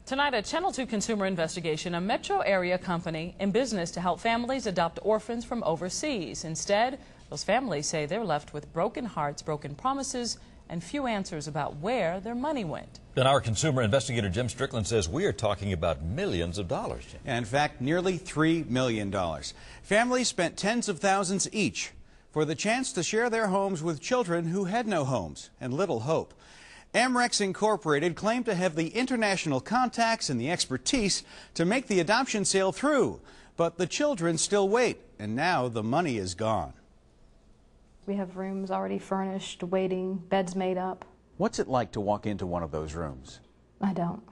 Tonight, a Channel 2 consumer investigation, a metro area company in business to help families adopt orphans from overseas. Instead, those families say they're left with broken hearts, broken promises, and few answers about where their money went. And our consumer investigator Jim Strickland says we are talking about millions of dollars. In fact, nearly $3 million. Families spent tens of thousands each for the chance to share their homes with children who had no homes and little hope. Amrex Incorporated claimed to have the international contacts and the expertise to make the adoption sale through. But the children still wait, and now the money is gone. We have rooms already furnished, waiting, beds made up. What's it like to walk into one of those rooms? I don't.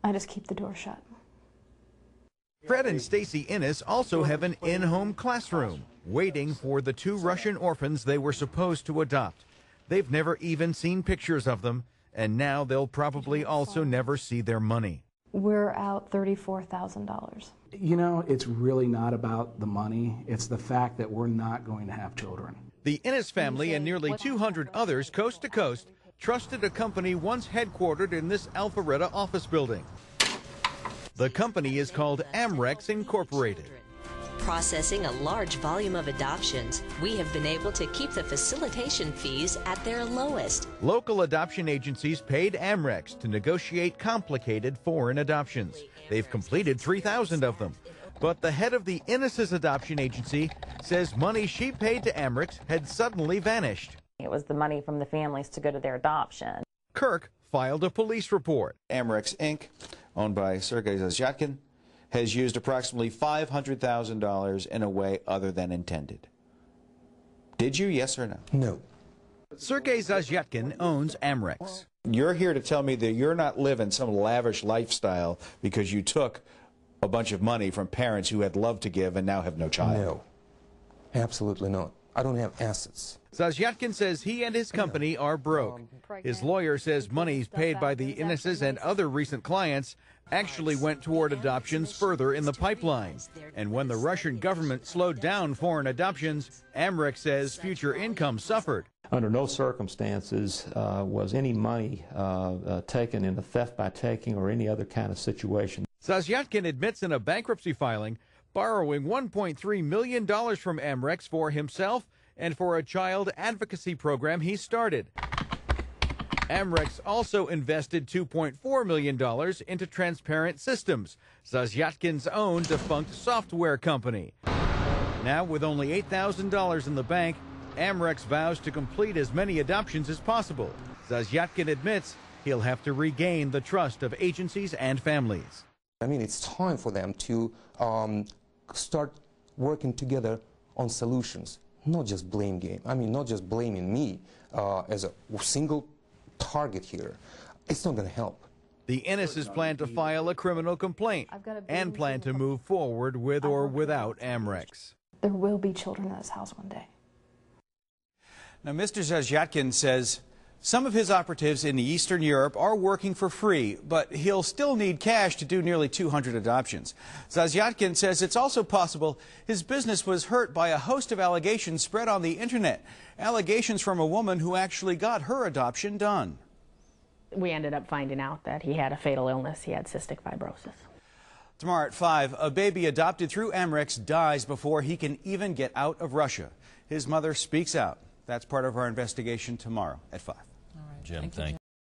I just keep the door shut. Fred and Stacy Innes also have an in-home classroom, waiting for the 2 Russian orphans they were supposed to adopt. They've never even seen pictures of them, and now they'll probably also never see their money. We're out $34,000. You know, it's really not about the money. It's the fact that we're not going to have children. The Innes family and nearly 200 others coast to coast trusted a company once headquartered in this Alpharetta office building. The company is called Amrex Incorporated. Processing a large volume of adoptions, we have been able to keep the facilitation fees at their lowest. Local adoption agencies paid Amrex to negotiate complicated foreign adoptions. They've completed 3,000 of them. But the head of the Innes' adoption agency says money she paid to Amrex had suddenly vanished. It was the money from the families to go to their adoption. Kirk filed a police report. Amrex Inc., owned by Sergei Zazyatkin, has used approximately $500,000 in a way other than intended. Did you, yes or no? No. Sergei Zazyatkin owns Amrex. You're here to tell me that you're not living some lavish lifestyle because you took a bunch of money from parents who had love to give and now have no child? No, absolutely not. I don't have assets. Zazyatkin says he and his company are broke. His lawyer says monies paid by the Inneses and other recent clients actually went toward adoptions further in the pipeline. And when the Russian government slowed down foreign adoptions, Amrex says future income suffered. Under no circumstances was any money taken in a theft by taking or any other kind of situation. Zazyatkin admits in a bankruptcy filing borrowing $1.3 million from Amrex for himself and for a child advocacy program he started. Amrex also invested $2.4 million into Transparent Systems, Zazyatkin's own defunct software company. Now, with only $8,000 in the bank, Amrex vows to complete as many adoptions as possible. Zazyatkin admits he'll have to regain the trust of agencies and families. I mean, it's time for them to start working together on solutions, not just blame game. I mean, not just blaming me as a single target here. It's not going to help. The Inneses plan to file a criminal complaint and plan to move forward with or without Amrex. There will be children in this house one day. Now, Mr. Zazyatkin says some of his operatives in Eastern Europe are working for free, but he'll still need cash to do nearly 200 adoptions. Zazyatkin says it's also possible his business was hurt by a host of allegations spread on the internet. Allegations from a woman who actually got her adoption done. We ended up finding out that he had a fatal illness. He had cystic fibrosis. Tomorrow at 5, a baby adopted through Amrex dies before he can even get out of Russia. His mother speaks out. That's part of our investigation tomorrow at 5. All right. Jim, thank you.